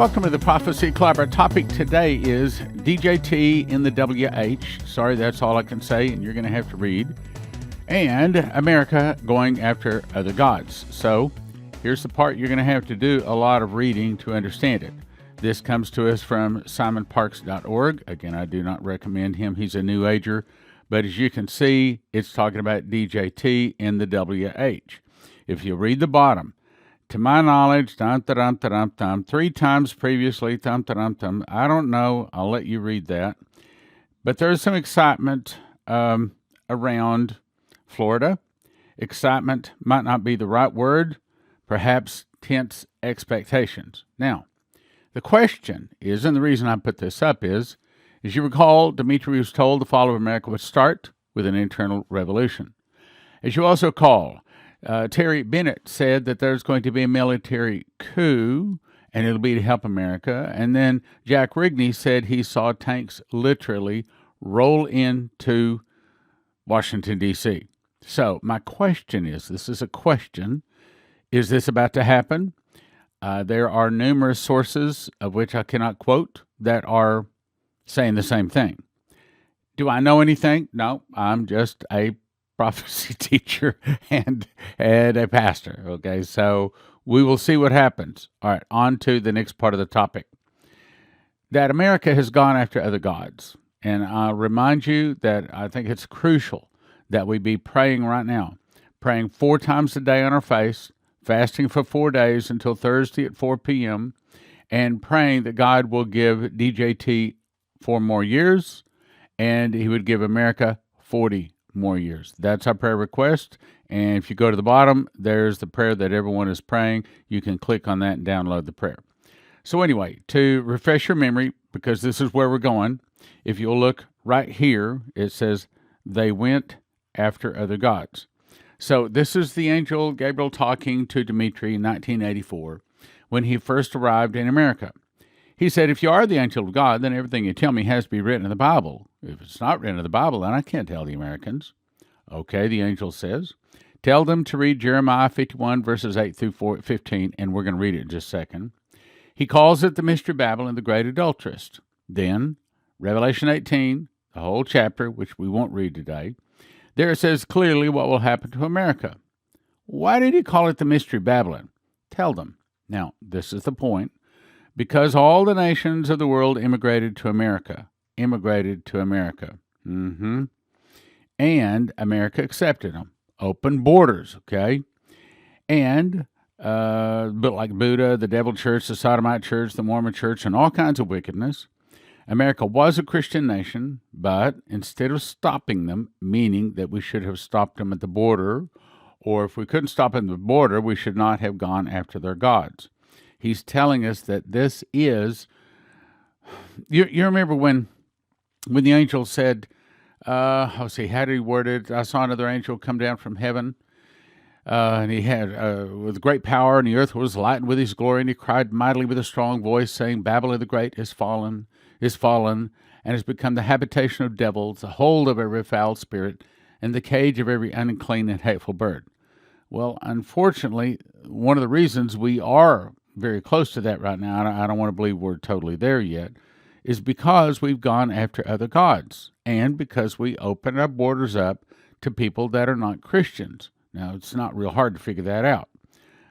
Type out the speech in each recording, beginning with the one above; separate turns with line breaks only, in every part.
Welcome to the Prophecy Club. Our topic today is DJT in the WH. Sorry, that's all I can say, and you're going to have to read. And America going after other gods. So here's the part you're going to have to do a lot of reading to understand it. This comes to us from simonparks.org. Again, I do not recommend him. He's a New Ager. But as you can see, it's talking about DJT in the WH. If you read the bottom, to my knowledge, three times previously, I don't know. I'll let you read that. But there's some excitement around Florida. Excitement might not be the right word. Perhaps tense expectations. Now, the question is, and the reason I put this up is, as you recall, Dmitry was told the fall of America would start with an internal revolution. As you also recall, Terry Bennett said that there's going to be a military coup, and it'll be to help America. And then Jack Rigney said he saw tanks literally roll into Washington, D.C. So my question is, this is a question, is this about to happen? There are numerous sources, of which I cannot quote, that are saying the same thing. Do I know anything? No, I'm just a prophecy teacher and a pastor. Okay, so we will see what happens. All right, on to the next part of the topic. That America has gone after other gods. And I'll remind you that I think it's crucial that we be praying right now, praying 4 times a day on our face, fasting for 4 days until Thursday at 4 p.m., and praying that God will give DJT 4 more years, and he would give America 40 more years. That's our prayer request. And if you go to the bottom, there's the prayer that everyone is praying. You can click on that and download the prayer. So anyway, to refresh your memory, because this is where we're going, if you'll look right here, it says, they went after other gods. So this is the angel Gabriel talking to Dmitry in 1984 when he first arrived in America. He said, if you are the angel of God, then everything you tell me has to be written in the Bible. If it's not written in the Bible, then I can't tell the Americans. Okay, the angel says, tell them to read Jeremiah 51, verses 8 through 15, and we're going to read it in just a second. He calls it the mystery Babylon, the great adulteress. Then, Revelation 18, the whole chapter, which we won't read today, there it says clearly what will happen to America. Why did he call it the mystery Babylon? Tell them. Now, this is the point. Because all the nations of the world immigrated to America. And America accepted them. Open borders, okay? And, but like Buddha, the Devil Church, the Sodomite Church, the Mormon Church, and all kinds of wickedness, America was a Christian nation, but instead of stopping them, meaning that we should have stopped them at the border, or if we couldn't stop them at the border, we should not have gone after their gods. He's telling us that this is, you remember when the angel said, how did he word it? I saw another angel come down from heaven, and he had, with great power, and the earth was lightened with his glory, and he cried mightily with a strong voice, saying, Babylon the Great is fallen, and has become the habitation of devils, the hold of every foul spirit, and the cage of every unclean and hateful bird. Well, unfortunately, one of the reasons we are very close to that right now, I don't want to believe we're totally there yet, is because we've gone after other gods and because we open our borders up to people that are not Christians. Now, it's not real hard to figure that out.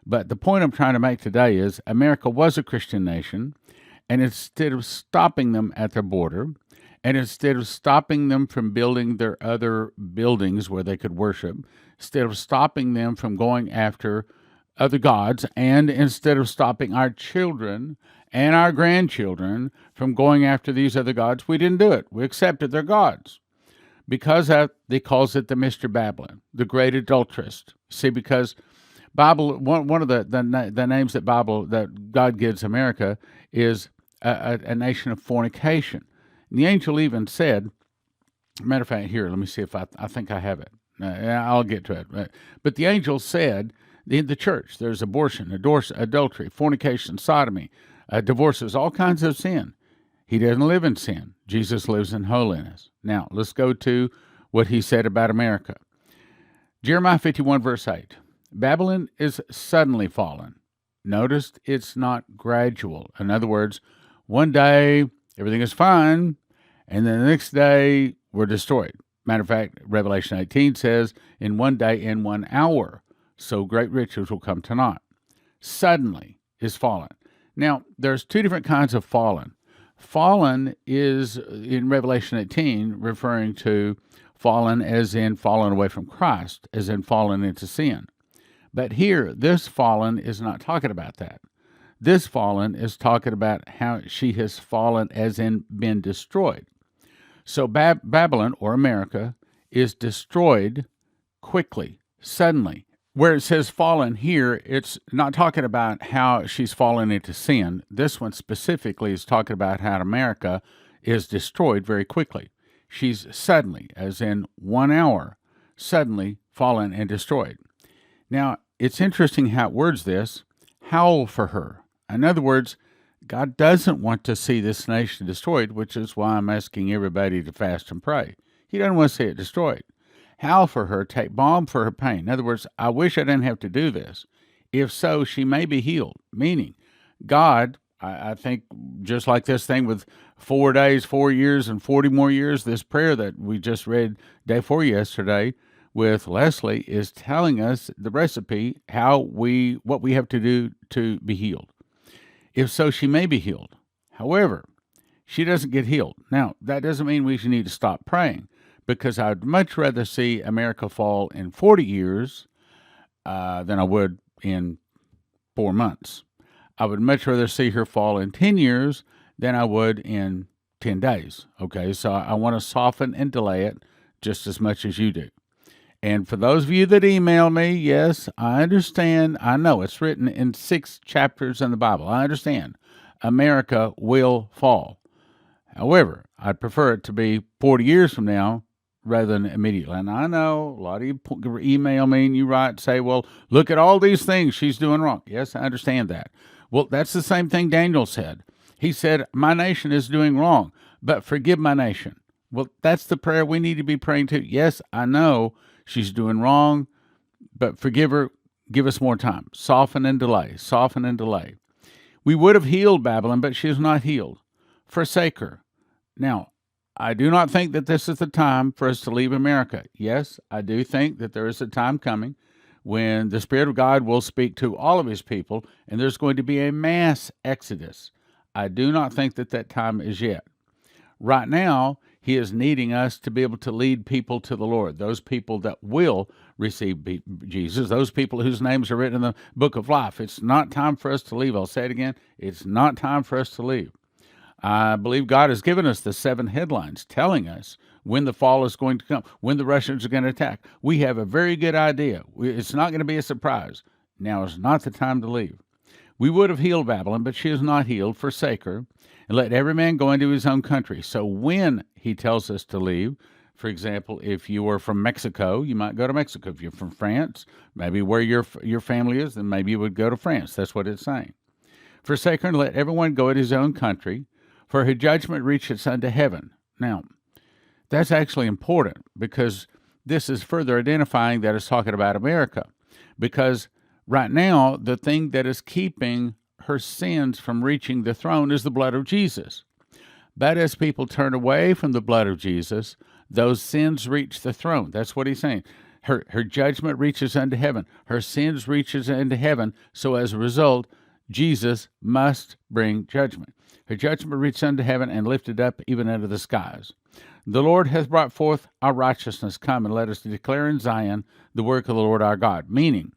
But the point I'm trying to make today is America was a Christian nation, and instead of stopping them at their border, and instead of stopping them from building their other buildings where they could worship, instead of stopping them from going after other gods, and instead of stopping our children and our grandchildren from going after these other gods, we didn't do it. We accepted their gods. Because they calls it the mystery Babylon, the great adulteress. See, because Bible, one of the names that God gives America is a nation of fornication. And the angel even said, matter of fact, here, let me see if I think I have it. I'll get to it. But the angel said, in the church, there's abortion, adultery, fornication, sodomy, divorces, all kinds of sin. He doesn't live in sin. Jesus lives in holiness. Now, let's go to what he said about America. Jeremiah 51, verse 8. Babylon is suddenly fallen. Notice it's not gradual. In other words, one day everything is fine, and then the next day we're destroyed. Matter of fact, Revelation 18 says, in one day, in 1 hour, so great riches will come to naught. Suddenly is fallen. Now, there's two different kinds of fallen. Fallen is, in Revelation 18, referring to fallen as in fallen away from Christ, as in fallen into sin. But here, this fallen is not talking about that. This fallen is talking about how she has fallen as in been destroyed. So Babylon, or America, is destroyed quickly, suddenly. Where it says fallen here, it's not talking about how she's fallen into sin. This one specifically is talking about how America is destroyed very quickly. She's suddenly, as in 1 hour, suddenly fallen and destroyed. Now, it's interesting how it words this, howl for her. In other words, God doesn't want to see this nation destroyed, which is why I'm asking everybody to fast and pray. He doesn't want to see it destroyed. Howl for her, take balm for her pain. In other words, I wish I didn't have to do this. If so, she may be healed. Meaning, God, I think just like this thing with 4 days, 4 years, and 40 more years, this prayer that we just read day 4 yesterday with Leslie is telling us the recipe, what we have to do to be healed. If so, she may be healed. However, she doesn't get healed. Now, that doesn't mean we need to stop praying, because I'd much rather see America fall in 40 years than I would in 4 months. I would much rather see her fall in 10 years than I would in 10 days. Okay, so I want to soften and delay it just as much as you do. And for those of you that email me, yes, I understand. I know it's written in 6 chapters in the Bible. I understand. America will fall. However, I'd prefer it to be 40 years from now rather than immediately. And I know a lot of you email me and you say, well, look at all these things she's doing wrong. Yes, I understand that. Well, that's the same thing Daniel said. He said, my nation is doing wrong, but forgive my nation. Well, that's the prayer we need to be praying to. Yes, I know she's doing wrong, but forgive her. Give us more time. Soften and delay. Soften and delay. We would have healed Babylon, but she is not healed. Forsake her. Now, I do not think that this is the time for us to leave America. Yes, I do think that there is a time coming when the Spirit of God will speak to all of his people, and there's going to be a mass exodus. I do not think that that time is yet. Right now, he is needing us to be able to lead people to the Lord, those people that will receive Jesus, those people whose names are written in the book of life. It's not time for us to leave. I'll say it again. It's not time for us to leave. I believe God has given us the 7 headlines telling us when the fall is going to come, when the Russians are going to attack. We have a very good idea. It's not going to be a surprise. Now is not the time to leave. We would have healed Babylon, but she is not healed. Forsake her, and let every man go into his own country. So when he tells us to leave, for example, if you are from Mexico, you might go to Mexico. If you're from France, maybe where your family is, then maybe you would go to France. That's what it's saying. Forsake her, and let everyone go into his own country, for her judgment reacheth unto heaven. Now, that's actually important, because this is further identifying that it's talking about America. Because right now, the thing that is keeping her sins from reaching the throne is the blood of Jesus. But as people turn away from the blood of Jesus, those sins reach the throne. That's what he's saying. Her judgment reaches unto heaven. Her sins reaches into heaven. So as a result, Jesus must bring judgment. Her judgment reached unto heaven and lifted up even into the skies. The Lord hath brought forth our righteousness. Come and let us declare in Zion the work of the Lord our God. Meaning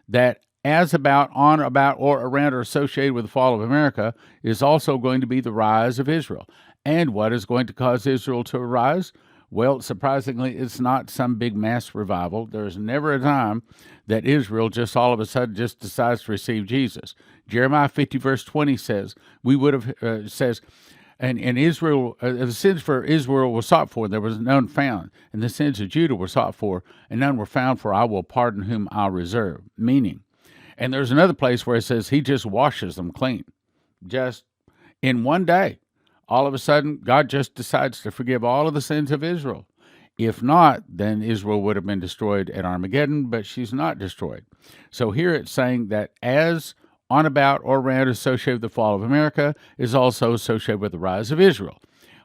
that as about, on, about, or around, or associated with the fall of America is also going to be the rise of Israel. And what is going to cause Israel to arise? Well, surprisingly, it's not some big mass revival. There's never a time that Israel just all of a sudden just decides to receive Jesus. Jeremiah 50 verse 20 says, and Israel, the sins for Israel were sought for, there was none found. And the sins of Judah were sought for, and none were found, for I will pardon whom I reserve. Meaning, and there's another place where it says he just washes them clean. Just in one day. All of a sudden, God just decides to forgive all of the sins of Israel. If not, then Israel would have been destroyed at Armageddon, but she's not destroyed. So here it's saying that as on about or around associated with the fall of America is also associated with the rise of Israel.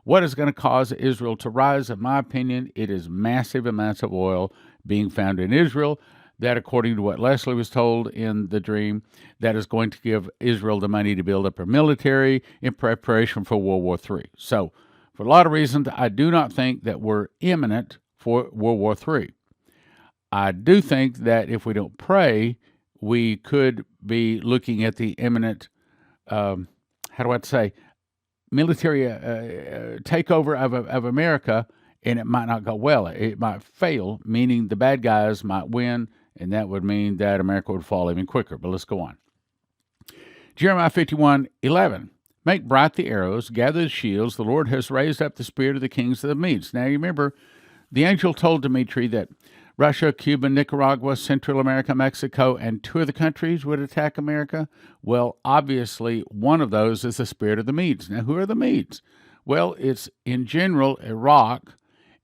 What is going to cause Israel to rise? In my opinion, it is massive amounts of oil being found in Israel. That, according to what Leslie was told in the dream, that is going to give Israel the money to build up her military in preparation for World War III. So, for a lot of reasons, I do not think that we're imminent for World War III. I do think that if we don't pray, we could be looking at the imminent, military takeover of America, and it might not go well. It might fail, meaning the bad guys might win, and that would mean that America would fall even quicker. But let's go on. Jeremiah 51:11. Make bright the arrows, gather the shields. The Lord has raised up the spirit of the kings of the Medes. Now, you remember, the angel told Dmitri that Russia, Cuba, Nicaragua, Central America, Mexico, and 2 other countries would attack America. Well, obviously, one of those is the spirit of the Medes. Now, who are the Medes? Well, it's in general Iraq,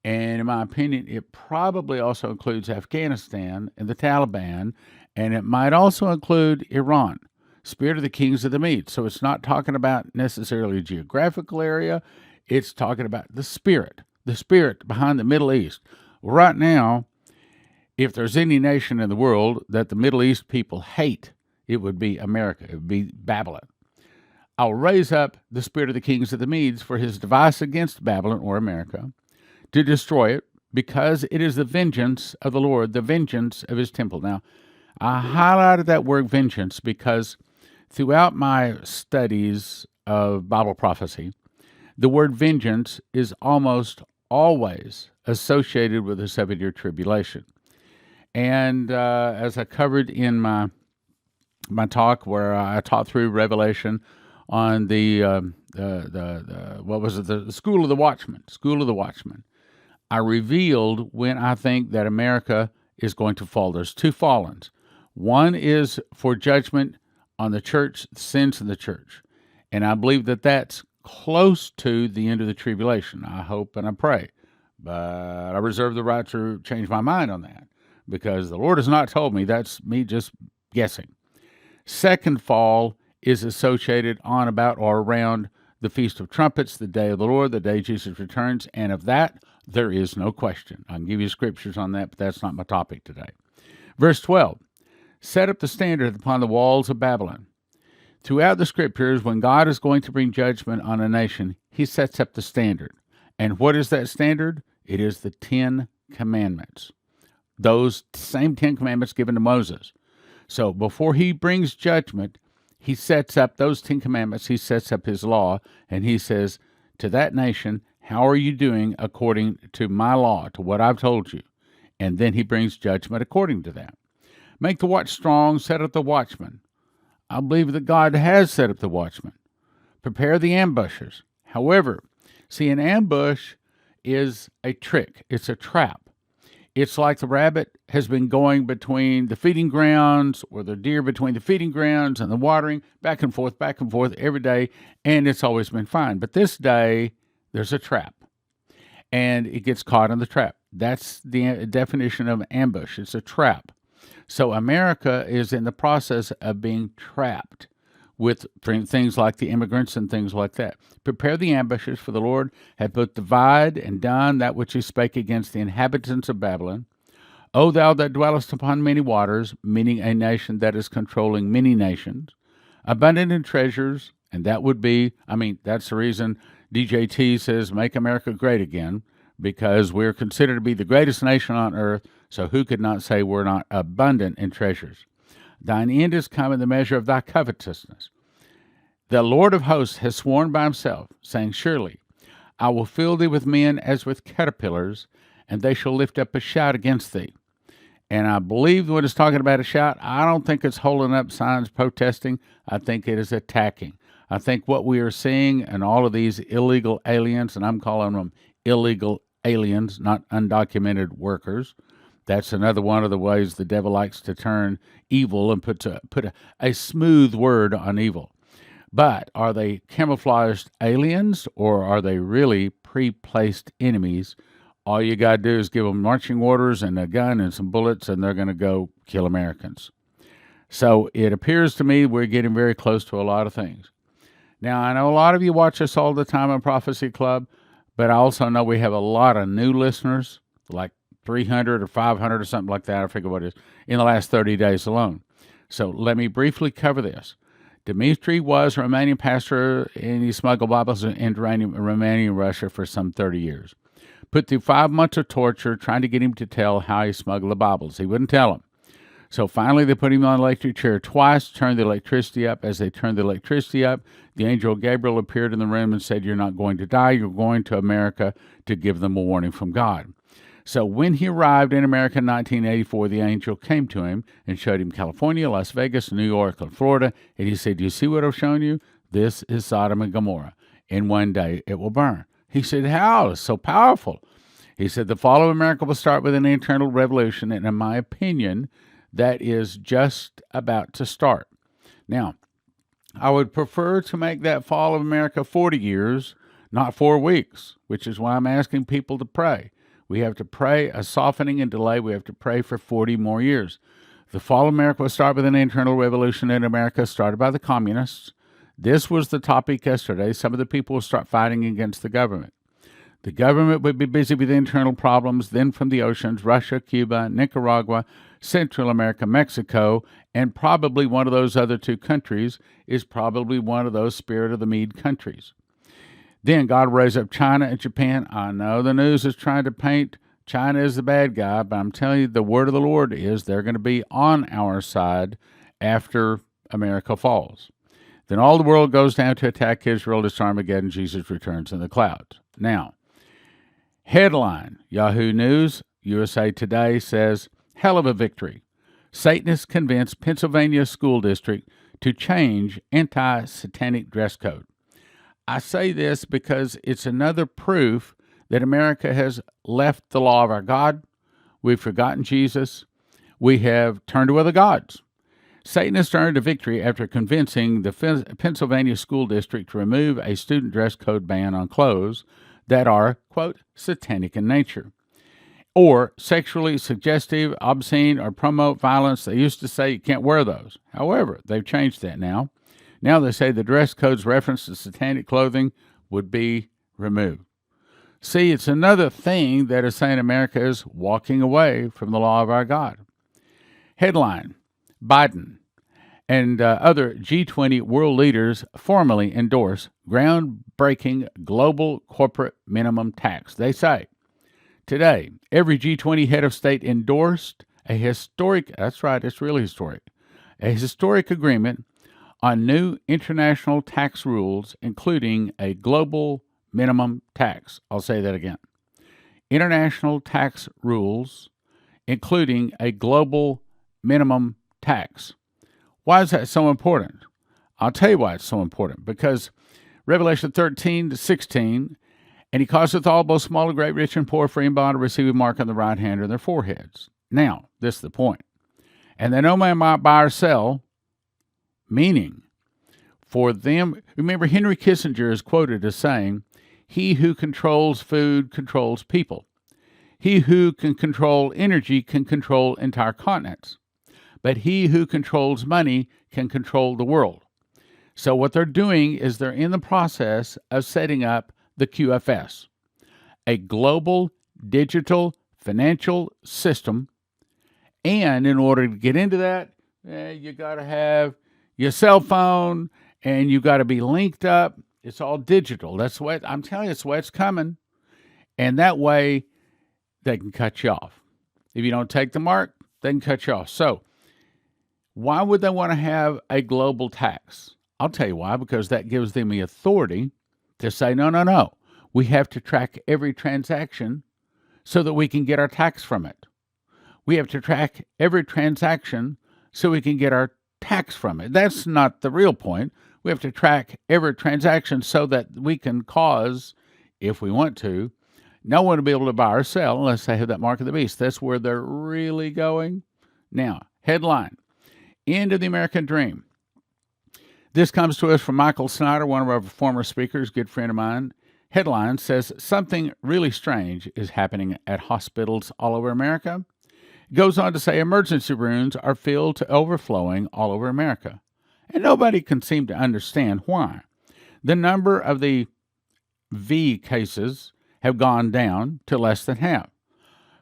and in my opinion, it probably also includes Afghanistan and the Taliban, and it might also include Iran. Spirit of the kings of the Medes. So it's not talking about necessarily a geographical area. It's talking about the spirit behind the Middle East. Right now, if there's any nation in the world that the Middle East people hate, it would be America. It would be Babylon. I'll raise up the spirit of the kings of the Medes for his device against Babylon or America to destroy it, because it is the vengeance of the Lord, the vengeance of his temple. Now, I highlighted that word vengeance because throughout my studies of Bible prophecy, the word vengeance is almost always associated with the 7-year tribulation. And as I covered in my talk where I taught through Revelation on the School of the Watchman, I revealed when I think that America is going to fall. There's 2 fallens. One is for judgment on the church, sins in the church. And I believe that that's close to the end of the tribulation. I hope and I pray. But I reserve the right to change my mind on that, because the Lord has not told me. That's me just guessing. Second fall is associated on, about, or around the Feast of Trumpets, the day of the Lord, the day Jesus returns. And of that, there is no question. I can give you scriptures on that, but that's not my topic today. Verse 12. Set up the standard upon the walls of Babylon. Throughout the scriptures, when God is going to bring judgment on a nation, he sets up the standard. And what is that standard? It is the 10 commandments. Those same 10 commandments given to Moses. So before he brings judgment, he sets up those 10 commandments. He sets up his law, and he says to that nation, how are you doing according to my law, to what I've told you? And then he brings judgment according to that. Make the watch strong, set up the watchman. I believe that God has set up the watchman. Prepare the ambushers. However, see, an ambush is a trick. It's a trap. It's like the rabbit has been going between the feeding grounds, or the deer between the feeding grounds and the watering, back and forth every day, and it's always been fine. But this day, there's a trap, and it gets caught in the trap. That's the definition of ambush. It's a trap. So America is in the process of being trapped with things like the immigrants and things like that. Prepare the ambushes, for the Lord hath both divided and done that which he spake against the inhabitants of Babylon. O thou that dwellest upon many waters, meaning a nation that is controlling many nations, abundant in treasures, and that would be, that's the reason DJT says make America great again, because we're considered to be the greatest nation on earth, so who could not say we're not abundant in treasures? Thine end is come in the measure of thy covetousness. The Lord of hosts has sworn by himself, saying, surely I will fill thee with men as with caterpillars, and they shall lift up a shout against thee. And I believe when it's talking about a shout, I don't think it's holding up signs protesting. I think it is attacking. I think what we are seeing in all of these illegal aliens, and I'm calling them illegal aliens, not undocumented workers. That's another one of the ways the devil likes to turn evil and put a smooth word on evil. But are they camouflaged aliens, or are they really pre-placed enemies? All you got to do is give them marching orders and a gun and some bullets, and they're going to go kill Americans. So it appears to me we're getting very close to a lot of things. Now, I know a lot of you watch us all the time on Prophecy Club, but I also know we have a lot of new listeners, like 300 or 500 or something like that. I forget what it is, in the last 30 days alone. So let me briefly cover this. Dmitry was a Romanian pastor, and he smuggled Bibles into Romania and Russia for some 30 years. Put through 5 months of torture trying to get him to tell how he smuggled the Bibles. He wouldn't tell them. So finally, they put him on an electric chair twice, turned the electricity up. As they turned the electricity up, the angel Gabriel appeared in the room and said, "You're not going to die. You're going to America," to give them a warning from God. So when he arrived in America in 1984, the angel came to him and showed him California, Las Vegas, New York, and Florida. And he said, "Do you see what I've shown you? This is Sodom and Gomorrah. In one day it will burn." He said, "How? It's so powerful." He said, "The fall of America will start with an internal revolution. And in my opinion, that is just about to start." Now, I would prefer to make that fall of America 40 years, not 4 weeks, which is why I'm asking people to pray. We have to pray a softening and delay. We have to pray for 40 more years. The fall of America will start with an internal revolution in America started by the communists. This was the topic yesterday. Some of the people will start fighting against the government. The government would be busy with internal problems, then from the oceans, Russia, Cuba, Nicaragua, Central America, Mexico, and probably one of those other 2 countries is probably one of those Spirit of the Mede countries. Then God raised up China and Japan. I know the news is trying to paint China as the bad guy, but I'm telling you, the word of the Lord is they're going to be on our side after America falls. Then all the world goes down to attack Israel, this Armageddon, Jesus returns in the clouds. Now, headline, Yahoo News, USA Today says, "Hell of a victory. Satanists convince Pennsylvania school district to change anti-satanic dress code." I say this because it's another proof that America has left the law of our God. We've forgotten Jesus. We have turned to other gods. Satanists earned a victory after convincing the Pennsylvania school district to remove a student dress code ban on clothes that are, quote, satanic in nature, or sexually suggestive, obscene, or promote violence. They used to say you can't wear those. However, they've changed that now. Now they say the dress code's reference to satanic clothing would be removed. See, it's another thing that is saying America is walking away from the law of our God. Headline, Biden and other G20 world leaders formally endorse groundbreaking global corporate minimum tax. They say, today, every G20 head of state endorsed a historic, that's right, it's really historic, a historic agreement on new international tax rules, including a global minimum tax. I'll say that again. International tax rules, including a global minimum tax. Why is that so important? I'll tell you why it's so important. Because Revelation 13-16, "And he causeth all, both small and great, rich and poor, free and bond, to receive a mark on the right hand or their foreheads." Now, this is the point. "And that no man might buy or sell," meaning for them, remember Henry Kissinger is quoted as saying, "He who controls food controls people. He who can control energy can control entire continents. But he who controls money can control the world." So what they're doing is they're in the process of setting up the QFS, a global digital financial system. And in order to get into that, you got to have your cell phone, and you got to be linked up. It's all digital. That's what I'm telling you. It's the way it's coming, and that way they can cut you off. If you don't take the mark, they can cut you off. So, why would they want to have a global tax? I'll tell you why. Because that gives them the authority to say, no. We have to track every transaction so that we can get our tax from it. We have to track every transaction so we can get our tax from it. That's not the real point. We have to track every transaction so that we can cause, if we want to, no one to be able to buy or sell unless they have that mark of the beast. That's where they're really going. Now, headline, "End of the American Dream." This comes to us from Michael Snyder, one of our former speakers, good friend of mine. Headline says, "Something really strange is happening at hospitals all over America. It goes on to say emergency rooms are filled to overflowing all over America. And nobody can seem to understand why. The number of the V cases have gone down to less than half.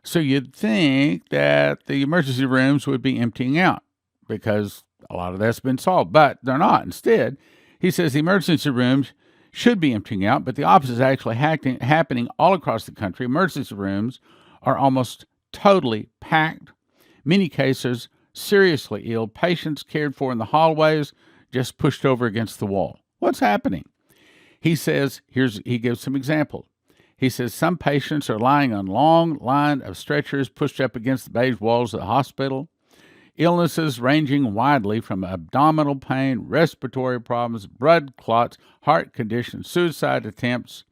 So you'd think that the emergency rooms would be emptying out because a lot of that's been solved, but they're not. Instead, he says the emergency rooms should be emptying out, but the opposite is actually happening all across the country. Emergency rooms are almost totally packed. Many cases seriously ill, patients cared for in the hallways, just pushed over against the wall. What's happening? He says, he gives some examples. He says some patients are lying on long line of stretchers pushed up against the beige walls of the hospital. Illnesses ranging widely from abdominal pain, respiratory problems, blood clots, heart conditions, suicide attempts.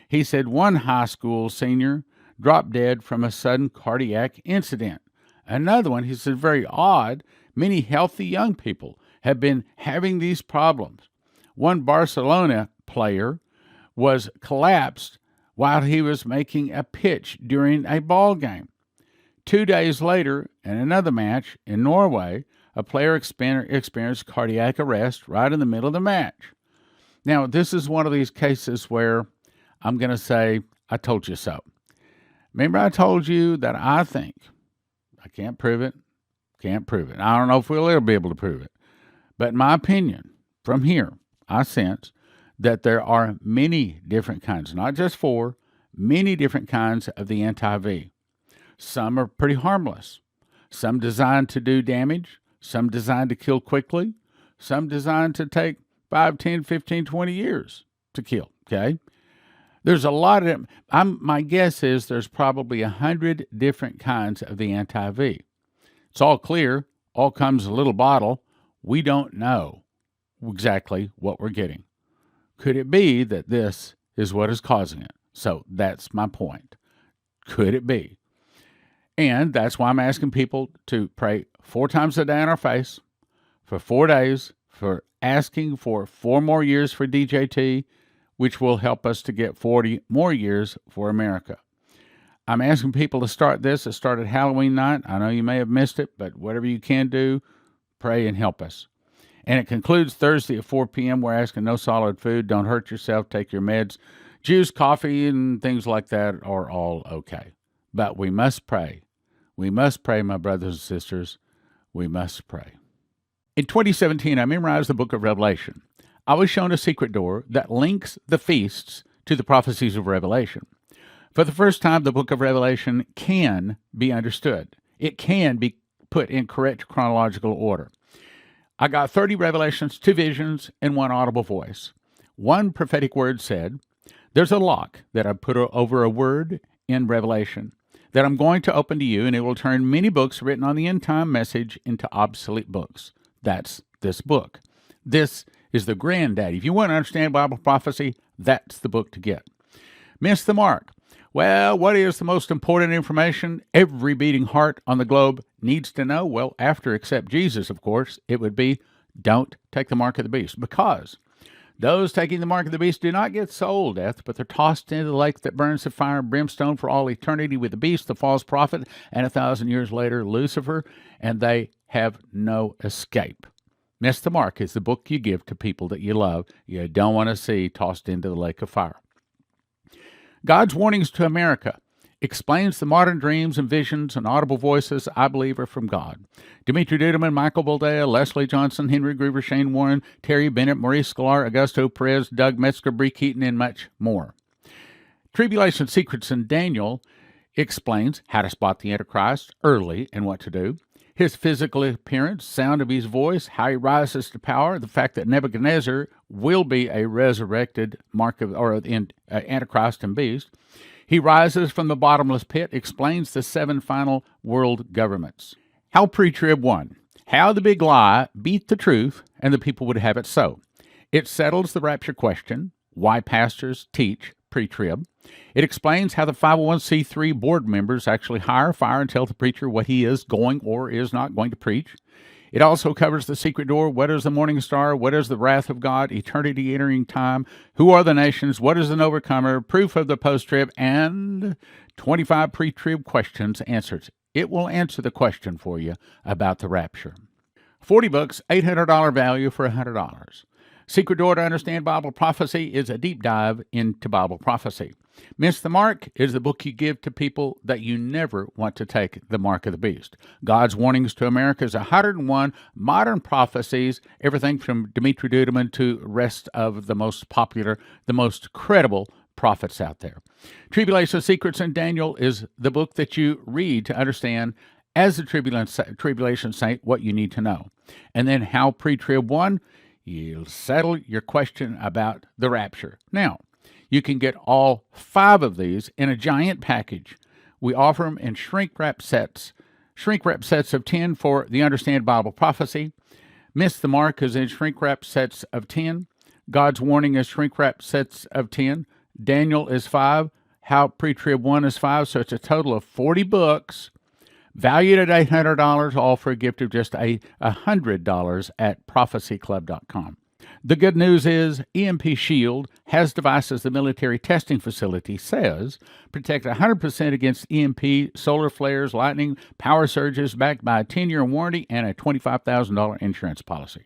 He said one high school senior dropped dead from a sudden cardiac incident. Another one, he said, very odd, many healthy young people have been having these problems. One Barcelona player was collapsed while he was making a pitch during a ball game. 2 days later, in another match in Norway, a player experienced cardiac arrest right in the middle of the match. Now, this is one of these cases where I'm going to say, I told you so. Remember I told you that I think, I can't prove it. I don't know if we'll ever be able to prove it. But in my opinion, from here, I sense that there are many different kinds, not just four, many different kinds of the anti-V. Some are pretty harmless. Some designed to do damage. Some designed to kill quickly. Some designed to take 5, 10, 15, 20 years to kill, okay? There's a lot of them. My guess is there's probably 100 different kinds of the anti-V. It's all clear. All comes in a little bottle. We don't know exactly what we're getting. Could it be that this is what is causing it? So that's my point. Could it be? And that's why I'm asking people to pray 4 times a day on our face for 4 days, for asking for 4 more years for DJT, which will help us to get 40 more years for America. I'm asking people to start this. It started Halloween night. I know you may have missed it, but whatever you can do, pray and help us. And it concludes Thursday at 4 p.m. We're asking no solid food. Don't hurt yourself. Take your meds. Juice, coffee, and things like that are all okay. But we must pray. We must pray, my brothers and sisters. We must pray. In 2017, I memorized the book of Revelation. I was shown a secret door that links the feasts to the prophecies of Revelation. For the first time, the book of Revelation can be understood. It can be put in correct chronological order. I got 30 revelations, 2 visions, and 1 audible voice. One prophetic word said, there's a lock that I put over a word in Revelation that I'm going to open to you, and it will turn many books written on the end-time message into obsolete books. That's this book. This is the granddaddy. If you want to understand Bible prophecy, that's the book to get. Miss the mark. Well, what is the most important information every beating heart on the globe needs to know? Well, after except Jesus, of course, it would be don't take the mark of the beast, because those taking the mark of the beast do not get soul death, but they're tossed into the lake that burns with fire and brimstone for all eternity with the beast, the false prophet, and 1,000 years later, Lucifer, and they have no escape. Miss the Mark is the book you give to people that you love, you don't want to see tossed into the lake of fire. God's warnings to America explains the modern dreams and visions and audible voices I believe are from God. Dimitri Duduman, Michael Boldea, Leslie Johnson, Henry Griever, Shane Warren, Terry Bennett, Maurice Sklar, Augusto Perez, Doug Metzger, Bree Keaton, and much more. Tribulation Secrets in Daniel explains how to spot the Antichrist early and what to do. His physical appearance, sound of his voice, how he rises to power, the fact that Nebuchadnezzar will be a resurrected Antichrist and beast. He rises from the bottomless pit, explains the 7 final world governments. How pre-trib won. How the big lie beat the truth, and the people would have it so. It settles the rapture question, why pastors teach pre-trib. It explains how the 501c3 board members actually hire, fire, and tell the preacher what he is going or is not going to preach. It also covers the secret door, what is the morning star, what is the wrath of God, eternity entering time, who are the nations, what is an overcomer, proof of the post-trib, and 25 pre-trib questions answered. It will answer the question for you about the rapture. 40 books, $800 value for $100. Secret Door to Understand Bible Prophecy is a deep dive into Bible prophecy. Miss the Mark is the book you give to people that you never want to take the mark of the beast. God's Warnings to America is 101 modern prophecies, everything from Dimitri Duduman to rest of the most popular, the most credible prophets out there. Tribulation Secrets and Daniel is the book that you read to understand, as a tribulation saint, what you need to know. And then How Pre-Trib Won, you'll settle your question about the rapture. Now, you can get all 5 of these in a giant package. We offer them in shrink-wrap sets. Shrink-wrap sets of 10 for the Understand Bible Prophecy. Miss the Mark is in shrink-wrap sets of 10. God's Warning is shrink-wrap sets of 10. Daniel is 5. How Pre-Trib Won is 5. So it's a total of 40 books, valued at $800, all for a gift of just $100 at prophecyclub.com. The good news is EMP Shield has devices the military testing facility says protect 100% against EMP, solar flares, lightning, power surges, backed by a 10-year warranty and a $25,000 insurance policy.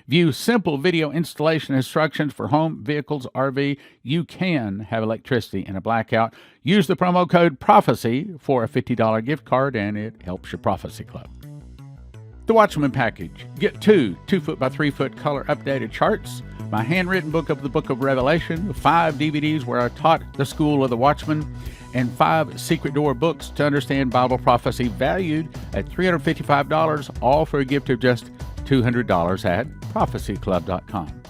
View simple video installation instructions for home, vehicles, RV. You can have electricity in a blackout. Use the promo code PROPHECY for a $50 gift card, and it helps your Prophecy Club. The Watchman Package. Get 2 2-foot by 3-foot color updated charts, my handwritten book of the Book of Revelation, 5 DVDs where I taught the School of the Watchman, and 5 Secret Door books to understand Bible prophecy, valued at $355, all for a gift of just $200 at prophecyclub.com.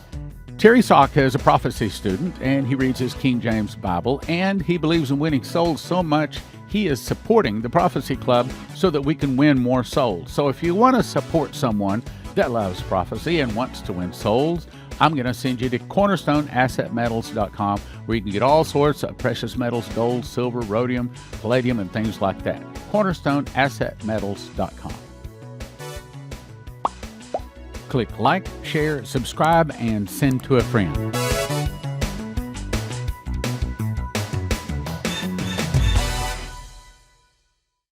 Terry Saka is a prophecy student, and he reads his King James Bible, and he believes in winning souls so much he is supporting the Prophecy Club so that we can win more souls. So if you want to support someone that loves prophecy and wants to win souls, I'm going to send you to cornerstoneassetmetals.com, where you can get all sorts of precious metals, gold, silver, rhodium, palladium, and things like that. cornerstoneassetmetals.com. Click like, share, subscribe, and send to a friend.